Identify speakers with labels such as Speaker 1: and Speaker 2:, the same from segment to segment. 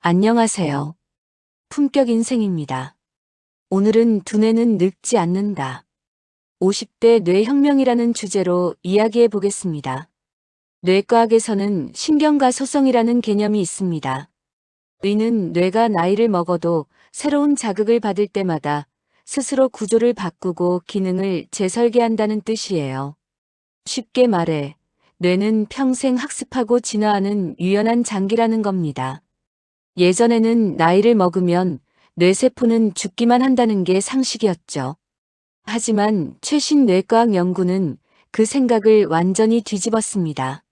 Speaker 1: 안녕하세요. 품격 인생입니다. 오늘은 두뇌는 늙지 않는다. 50대 뇌혁명이라는 주제로 이야기해 보겠습니다. 뇌과학에서는 신경가소성이라는 개념이 있습니다. 의는 뇌가 나이를 먹어도 새로운 자극을 받을 때마다 스스로 구조를 바꾸고 기능을 재설계한다는 뜻이에요. 쉽게 말해, 뇌는 평생 학습하고 진화하는 유연한 장기라는 겁니다. 예전에는 나이를 먹으면 뇌세포는 죽기만 한다는 게 상식이었죠. 하지만 최신 뇌과학 연구는 그 생각을 완전히 뒤집었습니다.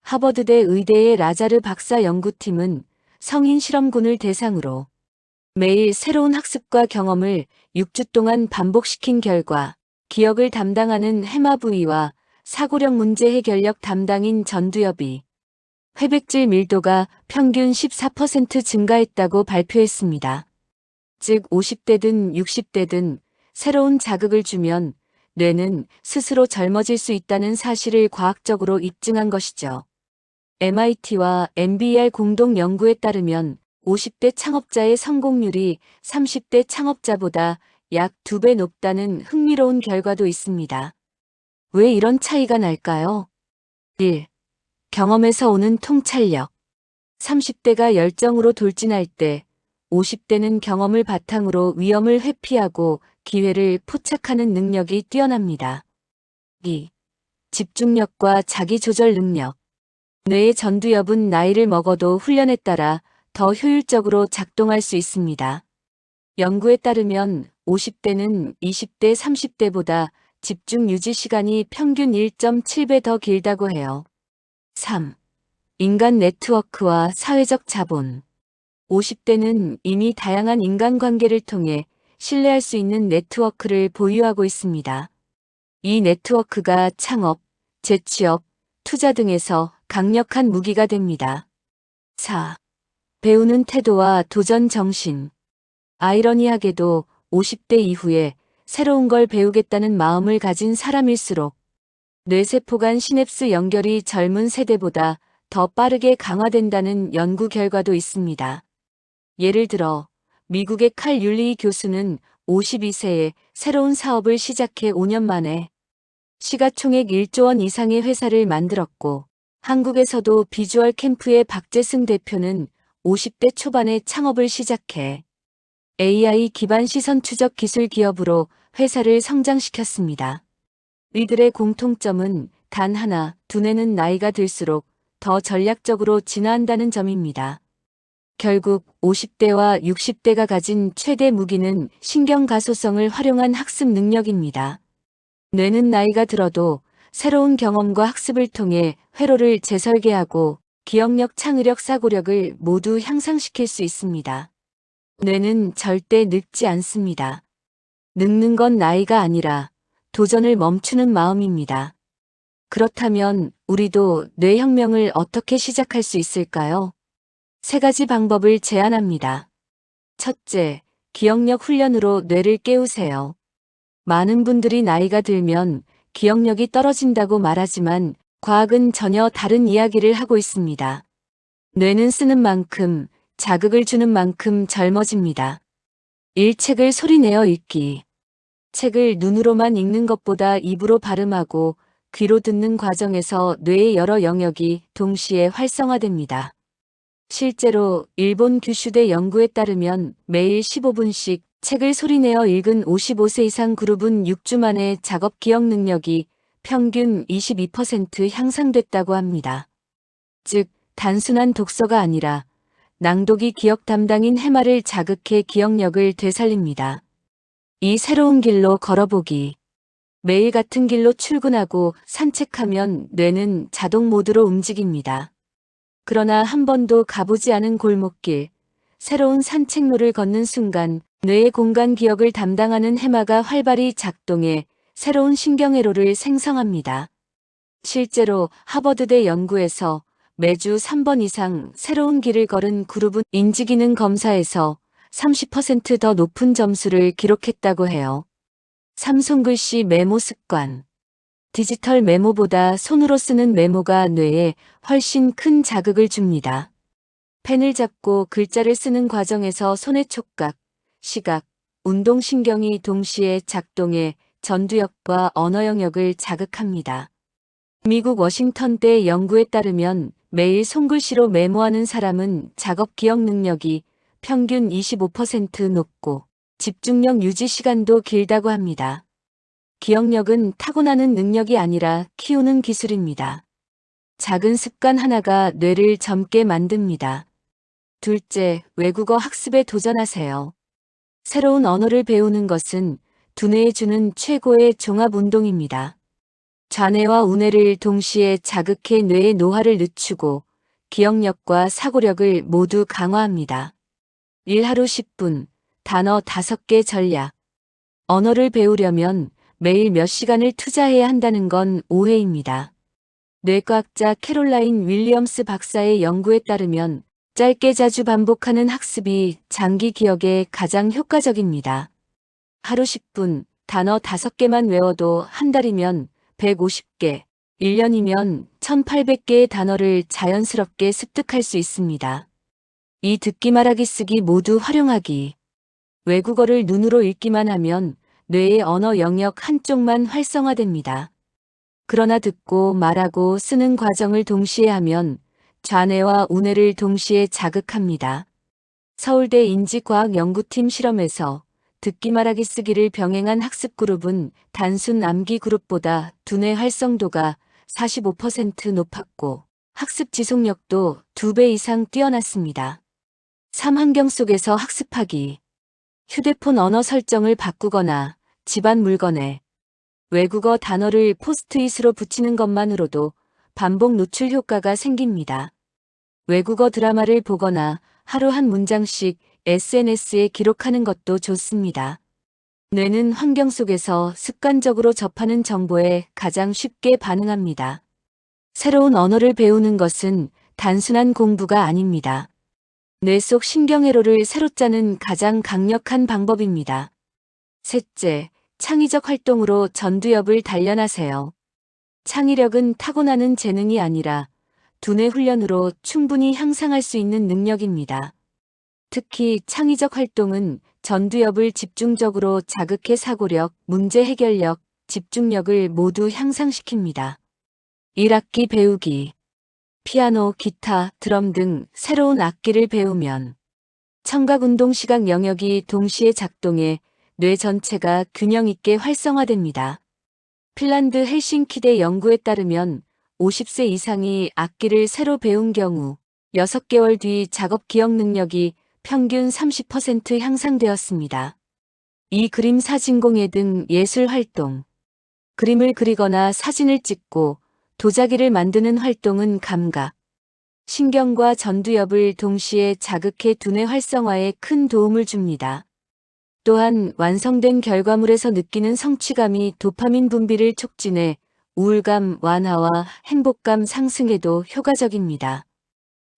Speaker 1: 하버드대 의대의 라자르 박사 연구팀은 성인 실험군을 대상으로 매일 새로운 학습과 경험을 6주 동안 반복시킨 결과 기억을 담당하는 해마 부위와 사고력 문제 해결력 담당인 전두엽이 회백질 밀도가 평균 14% 증가했다고 발표했습니다. 즉 50대든 60대든 새로운 자극을 주면 뇌는 스스로 젊어질 수 있다는 사실을 과학적으로 입증한 것이죠. MIT와 NBR 공동 연구에 따르면 50대 창업자의 성공률이 30대 창업자보다 약 2배 높다는 흥미로운 결과도 있습니다. 왜 이런 차이가 날까요? 1. 경험에서 오는 통찰력. 30대가 열정으로 돌진할 때 50대는 경험을 바탕으로 위험을 회피하고 기회를 포착하는 능력이 뛰어납니다. 2. 집중력과 자기조절 능력. 뇌의 전두엽은 나이를 먹어도 훈련에 따라 더 효율적으로 작동할 수 있습니다. 연구에 따르면 50대는 20대, 30대보다 집중 유지 시간이 평균 1.7배 더 길다고 해요. 3. 인간 네트워크와 사회적 자본. 50대는 이미 다양한 인간관계를 통해 신뢰할 수 있는 네트워크를 보유하고 있습니다. 이 네트워크가 창업, 재취업, 투자 등에서 강력한 무기가 됩니다. 4. 배우는 태도와 도전 정신. 아이러니하게도 50대 이후에 새로운 걸 배우겠다는 마음을 가진 사람일수록 뇌세포 간 시냅스 연결이 젊은 세대보다 더 빠르게 강화된다는 연구 결과도 있습니다. 예를 들어 미국의 칼 율리히 교수는 52세에 새로운 사업을 시작해 5년 만에 시가총액 1조 원 이상의 회사를 만들었고, 한국에서도 비주얼 캠프의 박재승 대표는 50대 초반에 창업을 시작해 AI 기반 시선 추적 기술 기업으로 회사를 성장시켰습니다. 이들의 공통점은 단 하나, 두뇌는 나이가 들수록 더 전략적으로 진화한다는 점입니다. 결국 50대와 60대가 가진 최대 무기는 신경가소성을 활용한 학습 능력입니다. 뇌는 나이가 들어도 새로운 경험과 학습을 통해 회로를 재설계하고 기억력, 창의력, 사고력을 모두 향상시킬 수 있습니다. 뇌는 절대 늙지 않습니다. 늙는 건 나이가 아니라 도전을 멈추는 마음입니다. 그렇다면 우리도 뇌혁명을 어떻게 시작할 수 있을까요? 3가지 방법을 제안합니다. 첫째, 기억력 훈련으로 뇌를 깨우세요. 많은 분들이 나이가 들면 기억력이 떨어진다고 말하지만 과학은 전혀 다른 이야기를 하고 있습니다. 뇌는 쓰는 만큼, 자극을 주는 만큼 젊어집니다. 1. 책을 소리내어 읽기. 책을 눈으로만 읽는 것보다 입으로 발음하고 귀로 듣는 과정에서 뇌의 여러 영역이 동시에 활성화됩니다. 실제로 일본 규슈대 연구에 따르면 매일 15분씩 책을 소리내어 읽은 55세 이상 그룹은 6주 만에 작업 기억 능력이 평균 22% 향상됐다고 합니다. 즉, 단순한 독서가 아니라 낭독이 기억 담당인 해마를 자극해 기억력을 되살립니다. 이 새로운 길로 걸어보기. 매일 같은 길로 출근하고 산책하면 뇌는 자동 모드로 움직입니다. 그러나 한 번도 가보지 않은 골목길, 새로운 산책로를 걷는 순간 뇌의 공간 기억을 담당하는 해마가 활발히 작동해 새로운 신경회로를 생성합니다. 실제로 하버드대 연구에서 매주 3번 이상 새로운 길을 걸은 그룹은 인지기능 검사에서 30% 더 높은 점수를 기록했다고 해요. 삼손글씨 메모 습관. 디지털 메모보다 손으로 쓰는 메모가 뇌에 훨씬 큰 자극을 줍니다. 펜을 잡고 글자를 쓰는 과정에서 손의 촉각, 시각, 운동신경이 동시에 작동해 전두엽과 언어 영역을 자극합니다. 미국 워싱턴대 연구에 따르면 매일 손글씨로 메모하는 사람은 작업 기억 능력이 평균 25% 높고 집중력 유지 시간도 길다고 합니다. 기억력은 타고나는 능력이 아니라 키우는 기술입니다. 작은 습관 하나가 뇌를 젊게 만듭니다. 둘째, 외국어 학습에 도전하세요. 새로운 언어를 배우는 것은 두뇌에 주는 최고의 종합 운동입니다. 좌뇌와 우뇌를 동시에 자극해 뇌의 노화를 늦추고 기억력과 사고력을 모두 강화합니다. 1하루 10분, 단어 5개 전략. 언어를 배우려면 매일 몇 시간을 투자해야 한다는 건 오해입니다. 뇌과학자 캐롤라인 윌리엄스 박사의 연구에 따르면 짧게 자주 반복하는 학습이 장기 기억에 가장 효과적입니다. 하루 10분, 단어 5개만 외워도 한 달이면 150개, 1년이면 1800개의 단어를 자연스럽게 습득할 수 있습니다. 이 듣기 말하기 쓰기 모두 활용하기. 외국어를 눈으로 읽기만 하면 뇌의 언어 영역 한쪽만 활성화됩니다. 그러나 듣고 말하고 쓰는 과정을 동시에 하면 좌뇌와 우뇌를 동시에 자극합니다. 서울대 인지과학연구팀 실험에서 듣기 말하기 쓰기를 병행한 학습 그룹은 단순 암기 그룹보다 두뇌 활성도가 45% 높았고 학습 지속력도 2배 이상 뛰어났습니다. 삶 환경 속에서 학습하기. 휴대폰 언어 설정을 바꾸거나 집안 물건에 외국어 단어를 포스트잇으로 붙이는 것만으로도 반복 노출 효과가 생깁니다. 외국어 드라마를 보거나 하루 한 문장씩 SNS에 기록하는 것도 좋습니다. 뇌는 환경 속에서 습관적으로 접하는 정보에 가장 쉽게 반응합니다. 새로운 언어를 배우는 것은 단순한 공부가 아닙니다. 뇌 속 신경회로를 새로 짜는 가장 강력한 방법입니다. 셋째, 창의적 활동으로 전두엽을 단련하세요. 창의력은 타고나는 재능이 아니라 두뇌 훈련으로 충분히 향상할 수 있는 능력입니다. 특히 창의적 활동은 전두엽을 집중적으로 자극해 사고력, 문제 해결력, 집중력을 모두 향상시킵니다. 1악기 배우기. 피아노, 기타, 드럼 등 새로운 악기를 배우면 청각 운동 시각 영역이 동시에 작동해 뇌 전체가 균형 있게 활성화됩니다. 핀란드 헬싱키대 연구에 따르면 50세 이상이 악기를 새로 배운 경우 6개월 뒤 작업 기억 능력이 평균 30% 향상되었습니다. 이 그림 사진 공예 등 예술 활동. 그림을 그리거나 사진을 찍고 도자기를 만드는 활동은 감각, 신경과 전두엽을 동시에 자극해 두뇌 활성화에 큰 도움을 줍니다. 또한 완성된 결과물에서 느끼는 성취감이 도파민 분비를 촉진해 우울감 완화와 행복감 상승에도 효과적입니다.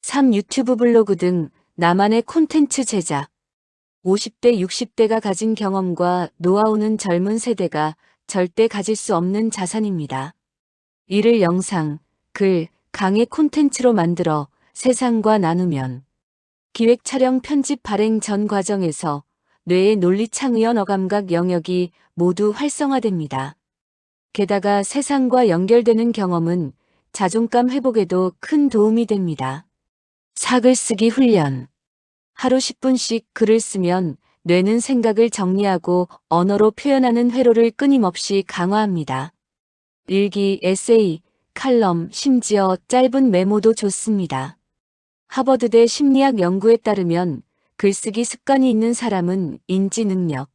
Speaker 1: 3. 유튜브 블로그 등 나만의 콘텐츠 제작. 50대, 60대가 가진 경험과 노하우는 젊은 세대가 절대 가질 수 없는 자산입니다. 이를 영상, 글, 강의 콘텐츠로 만들어 세상과 나누면 기획 촬영 편집 발행 전 과정에서 뇌의 논리 창의언 어감각 영역이 모두 활성화됩니다. 게다가 세상과 연결되는 경험은 자존감 회복에도 큰 도움이 됩니다. 사글쓰기 훈련. 하루 10분씩 글을 쓰면 뇌는 생각을 정리하고 언어로 표현하는 회로를 끊임없이 강화합니다. 일기, 에세이, 칼럼, 심지어 짧은 메모도 좋습니다. 하버드대 심리학 연구에 따르면 글쓰기 습관이 있는 사람은 인지 능력,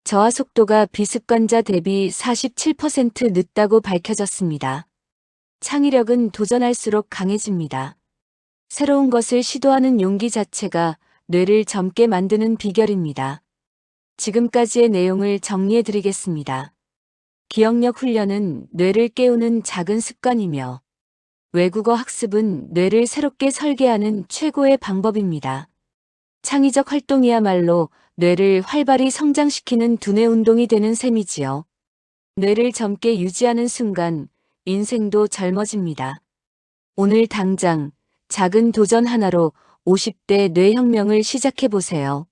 Speaker 1: 저하 속도가 비습관자 대비 47% 늦다고 밝혀졌습니다. 창의력은 도전할수록 강해집니다. 새로운 것을 시도하는 용기 자체가 뇌를 젊게 만드는 비결입니다. 지금까지의 내용을 정리해 드리겠습니다. 기억력 훈련은 뇌를 깨우는 작은 습관이며 외국어 학습은 뇌를 새롭게 설계하는 최고의 방법입니다. 창의적 활동이야말로 뇌를 활발히 성장시키는 두뇌 운동이 되는 셈이지요. 뇌를 젊게 유지하는 순간 인생도 젊어집니다. 오늘 당장 작은 도전 하나로 50대 뇌혁명을 시작해 보세요.